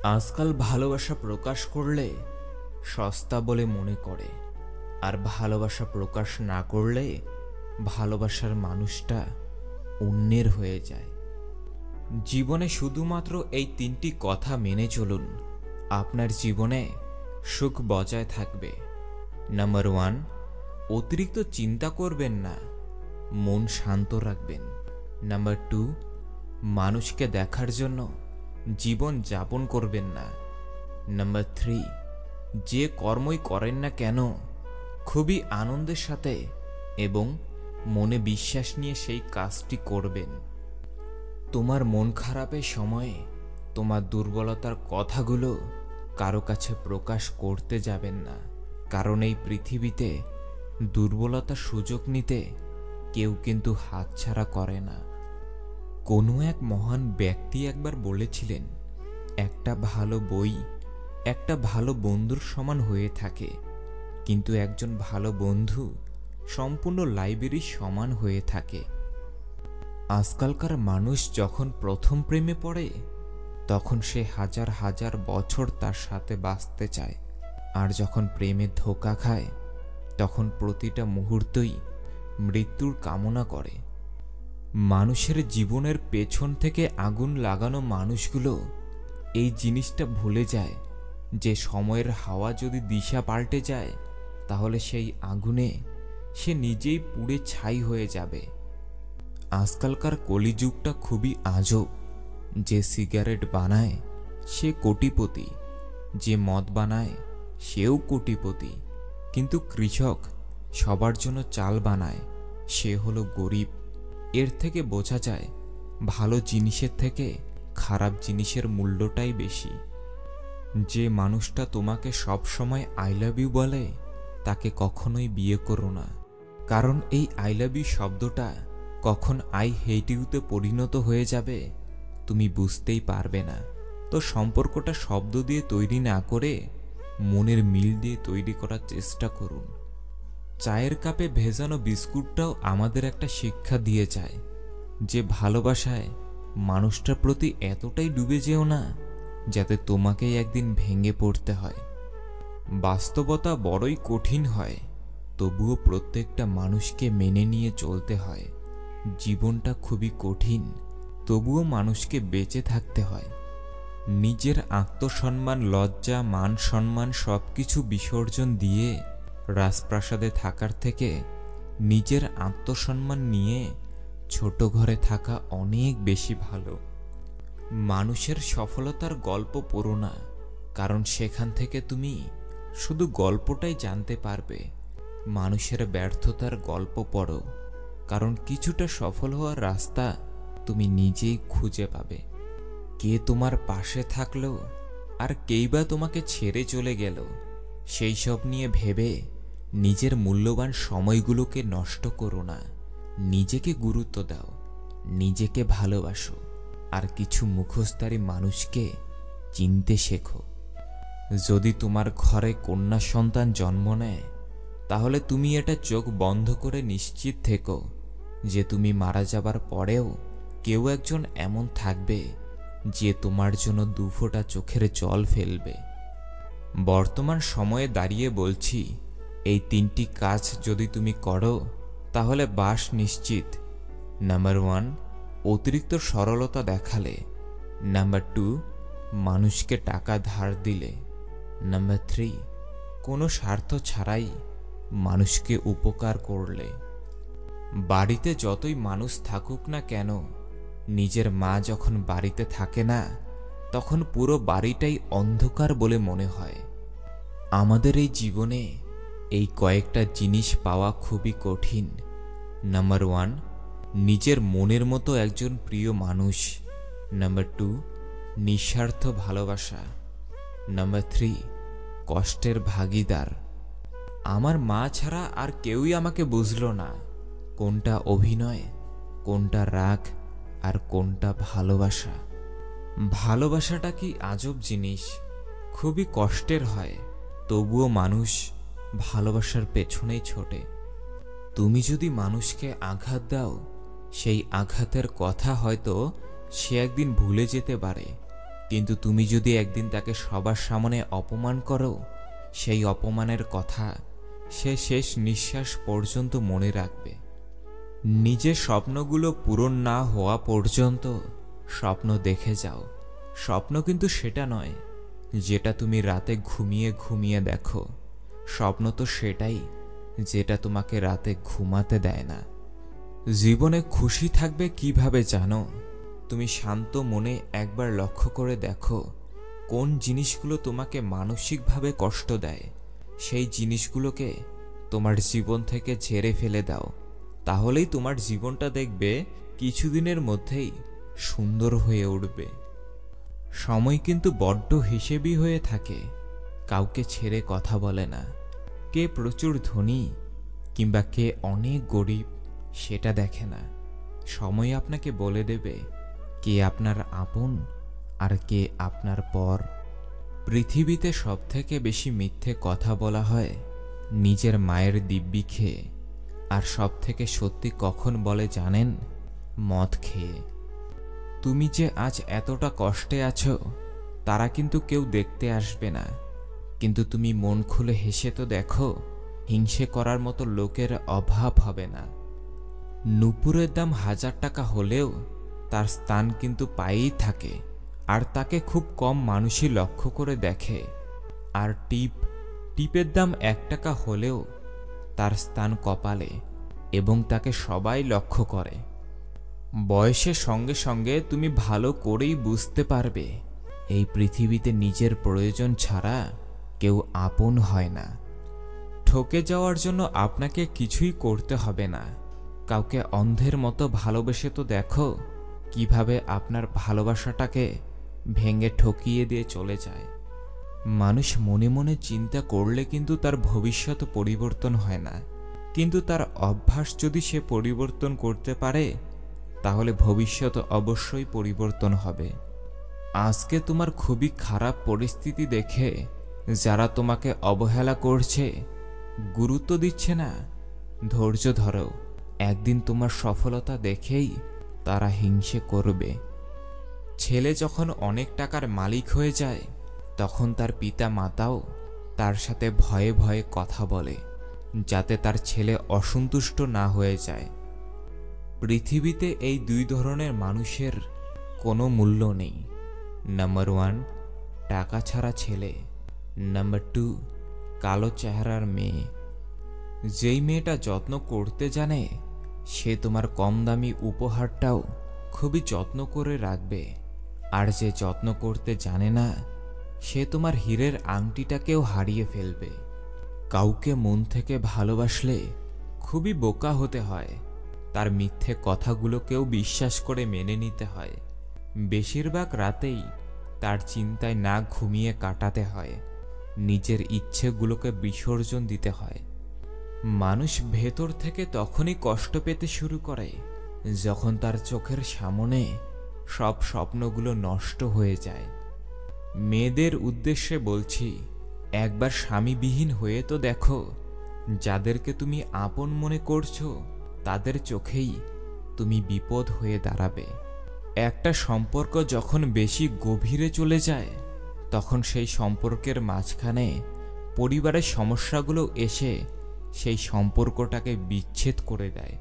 আজকাল ভালোবাসা প্রকাশ করলে সস্তা বলে মনে করে, আর ভালোবাসা প্রকাশ না করলে ভালোবাসার মানুষটা অন্যের হয়ে যায়। জীবনে শুধুমাত্র এই তিনটি কথা মেনে চলুন, আপনার জীবনে সুখ বজায় থাকবে। নাম্বার 1, অতিরিক্ত চিন্তা করবেন না, মন শান্ত রাখবেন। নাম্বার 2, মানুষকে দেখার জন্য জীবন যাপন করবেন না। নাম্বার 3, যে কর্মই করেন না কেন খুবই আনন্দের সাথে এবং মনে বিশ্বাস নিয়ে সেই কাজটি করবেন। তোমার মন খারাপের সময়ে তোমার দুর্বলতার কথাগুলো কারো কাছে প্রকাশ করতে যাবেন না, কারণ এই পৃথিবীতে দুর্বলতার সুযোগ নিতে কেউ কিন্তু হাতছাড়া করে না। কোনো এক মহান ব্যক্তি একবার বলেছিলেন, একটা ভালো বই একটা ভালো বন্ধুর সমান হয়ে থাকে, কিন্তু একজন ভালো বন্ধু সম্পূর্ণ লাইব্রেরির সমান হয়ে থাকে। আজকালকার মানুষ যখন প্রথম প্রেমে পড়ে তখন সে হাজার হাজার বছর তার সাথে বাঁচতে চায়, আর যখন প্রেমে ধোঁকা খায় তখন প্রতিটা মুহূর্তই মৃত্যুর কামনা করে। মানুষের জীবনের পেছন থেকে আগুন লাগানো মানুষগুলো এই জিনিসটা ভুলে যায় যে সময়ের হাওয়া যদি দিশা পাল্টে যায় তাহলে সেই আগুনে সে নিজেই পুড়ে ছাই হয়ে যাবে। আজকালকার কলিযুগটা খুবই আজব। যে সিগারেট বানায় সে কোটিপতি, যে মদ বানায় সেও কোটিপতি, কিন্তু কৃষক সবার জন্য চাল বানায় সে হলো গরিব। এর থেকে বোঝা যায় ভালো জিনিসের থেকে খারাপ জিনিসের মূল্যটাই বেশি। যে মানুষটা তোমাকে সব সময় আই লাভ ইউ বলে তাকে কখনোই বিয়ে করো না, কারণ এই আই লাভ ইউ শব্দটা কখন আই হেট ইউতে পরিণত হয়ে যাবে তুমি বুঝতেই পারবে না। তো সম্পর্কটা শব্দ দিয়ে তৈরি না করে মনের মিল দিয়ে তৈরি করার চেষ্টা করুন। চায়ের কাপে ভেজানো বিস্কুটটাও আমাদের একটা শিক্ষা দিয়ে যায় যে ভালোবাসায় মানুষটার প্রতি এতটাই ডুবে যেও না যাতে তোমাকেই একদিন ভেঙে পড়তে হয়। বাস্তবতা বড়ই কঠিন হয়, তবুও প্রত্যেকটা মানুষকে মেনে নিয়ে চলতে হয়। জীবনটা খুবই কঠিন, তবুও মানুষকে বেঁচে থাকতে হয়। নিজের আত্মসম্মান, লজ্জা, মান সম্মান সবকিছু বিসর্জন দিয়ে রাজপ্রাসাদে থাকার থেকে নিজের আত্মসম্মান নিয়ে ছোট ঘরে থাকা অনেক বেশি ভালো। মানুষের সফলতার গল্প পড়ো না, কারণ সেখান থেকে তুমি শুধু গল্পটাই জানতে পারবে। মানুষের ব্যর্থতার গল্প পড়ো, কারণ কিছুটা সফল হওয়ার রাস্তা তুমি নিজেই খুঁজে পাবে। কে তোমার পাশে থাকলো আর কেই বা তোমাকে ছেড়ে চলে গেল সেই সব নিয়ে ভেবে নিজের মূল্যবান সময়গুলোকে নষ্ট করো না। নিজেকে গুরুত্ব দাও, নিজেকে ভালোবাসো, আর কিছু মুখোশধারী মানুষকে চিনতে শেখো। যদি তোমার ঘরে কন্যা সন্তান জন্ম নেয় তাহলে তুমি এটা চোখ বন্ধ করে নিশ্চিত থেকো যে তুমি মারা যাবার পরেও কেউ একজন এমন থাকবে যে তোমার জন্য দুফোঁটা চোখের জল ফেলবে। বর্তমান সময়ে দাঁড়িয়ে বলছি, এই তিনটি কাজ যদি তুমি করো তাহলে বাস নিশ্চিত। নাম্বার 1, অতিরিক্ত সরলতা দেখালে। নাম্বার 2, মানুষকে টাকা ধার দিলে। নাম্বার 3, কোনো স্বার্থ ছাড়াই মানুষকে উপকার করলে। বাড়িতে যতই মানুষ থাকুক না কেন, নিজের মা যখন বাড়িতে থাকে না তখন পুরো বাড়িটাই অন্ধকার বলে মনে হয়। আমাদের এই জীবনে এই কয়েকটা জিনিস পাওয়া খুবই কঠিন। নাম্বার 1, নিজের মনের মতো একজন প্রিয় মানুষ। নাম্বার 2, নিঃস্বার্থ ভালোবাসা। নাম্বার 3, কষ্টের ভাগিদার। আমার মা ছাড়া আর কেউই আমাকে বুঝলো না কোনটা অভিনয়, কোনটা রাগ, আর কোনটা ভালোবাসা। ভালোবাসাটা কি আজব জিনিস, খুবই কষ্টের হয়, তবুও মানুষ ভালোবাসার পেছনেই ছোটে। তুমি যদি মানুষকে আঘাত দাও সেই আঘাতের কথা হয়তো সে একদিন ভুলে যেতে পারে, কিন্তু তুমি যদি একদিন তাকে সবার সামনে অপমান করো, সেই অপমানের কথা সে শেষ নিঃশ্বাস পর্যন্ত মনে রাখবে। নিজের স্বপ্নগুলো পূরণ না হওয়া পর্যন্ত স্বপ্ন দেখে যাও। স্বপ্ন কিন্তু সেটা নয় যেটা তুমি রাতে ঘুমিয়ে ঘুমিয়ে দেখো। স্বপ্ন তো সেটাই যেটা তোমাকে রাতে ঘুমাতে দেয় না। জীবনে খুশি থাকবে কিভাবে জানো? তুমি শান্ত মনে একবার লক্ষ্য করে দেখো কোন জিনিসগুলো তোমাকে মানসিকভাবে কষ্ট দেয়। সেই জিনিসগুলোকে তোমার জীবন থেকে ঝেড়ে ফেলে দাও। তাহলেই তোমার জীবনটা দেখবে কিছুদিনের মধ্যেই সুন্দর হয়ে উঠবে। সময় কিন্তু বড্ড হিসেবি হয়ে থাকে, কাউকে ছেড়ে কথা বলে না। কে প্রচুর ধনী কিংবা কে অনেক গরিব সেটা দেখে না। সময় আপনাকে বলে দেবে কে আপনার আপন আর কে আপনার পর। পৃথিবীতে সবথেকে বেশি মিথ্যে কথা বলা হয় নিজের মায়ের দিব্যি খেয়ে। আর সবথেকে সত্যি কখন বলে জানেন? মদ খেয়ে। তুমি যে আজ এতটা কষ্টে আছো তারা কিন্তু কেউ দেখতে আসবে না, কিন্তু তুমি মন খুলে হেসে তো দেখো, হিংসে করার মতো লোকের অভাব হবে না। নূপুরের দাম 1000 টাকা হলেও তার স্থান কিন্তু পায়েই থাকে, আর তাকে খুব কম মানুষই লক্ষ্য করে দেখে। আর টিপের দাম 1 টাকা হলেও তার স্থান কপালে, এবং তাকে সবাই লক্ষ্য করে। বয়সের সঙ্গে সঙ্গে তুমি ভালো করেই বুঝতে পারবে এই পৃথিবীতে নিজের প্রয়োজন ছাড়া কেউ আপন হয় না। ঠকে যাওয়ার জন্য আপনাকে কিছুই করতে হবে না। কাউকে অন্ধের মতো ভালোবেসে তো দেখো কিভাবে আপনার ভালোবাসাটাকে ভেঙে ঠকিয়ে দিয়ে চলে যায়। মানুষ মনে মনে চিন্তা করলে কিন্তু তার ভবিষ্যৎ পরিবর্তন হয় না, কিন্তু তার অভ্যাস যদি সে পরিবর্তন করতে পারে তাহলে ভবিষ্যৎ অবশ্যই পরিবর্তন হবে। আজকে তোমার খুবই খারাপ পরিস্থিতি দেখে যারা তোমাকে অবহেলা করছে, গুরুত্ব দিচ্ছে না, ধৈর্য ধরো। একদিন তোমার সফলতা দেখেই তারা হিংসে করবে। ছেলে যখন অনেক টাকার মালিক হয়ে যায় তখন তার পিতা মাতাও তার সাথে ভয়ে ভয়ে কথা বলে, যাতে তার ছেলে অসন্তুষ্ট না হয়ে যায়। পৃথিবীতে এই 2 ধরনের মানুষের কোনো মূল্য নেই। নাম্বার 1, টাকা ছাড়া ছেলে। নাম্বার 2, কালো চেহারার মেয়ে। যেই মেয়েটা যত্ন করতে জানে সে তোমার কম দামি উপহারটাও খুবই যত্ন করে রাখবে, আর যে যত্ন করতে জানে না সে তোমার হীরের আংটিটাকেও হারিয়ে ফেলবে। কাউকে মন থেকে ভালোবাসলে খুবই বোকা হতে হয়, তার মিথ্যে কথাগুলোকেও বিশ্বাস করে মেনে নিতে হয়। বেশিরভাগ রাতেই তার চিন্তায় না ঘুমিয়ে কাটাতে হয়, নিজের ইচ্ছেগুলোকে বিসর্জন দিতে হয়। মানুষ ভেতর থেকে তখনই কষ্ট পেতে শুরু করে যখন তার চোখের সামনে সব স্বপ্নগুলো নষ্ট হয়ে যায়। মেয়েদের উদ্দেশ্যে বলছি, একবার স্বামীবিহীন হয়ে তো দেখো। যাদেরকে তুমি আপন মনে করছো তাদের চোখেই তুমি বিপদ হয়ে দাঁড়াবে। একটা সম্পর্ক যখন বেশি গভীরে চলে যায় তখন সেই সম্পর্কের মাঝখানে পরিবারের সমস্যাগুলো এসে সেই সম্পর্কটাকে বিচ্ছেদ করে দেয়।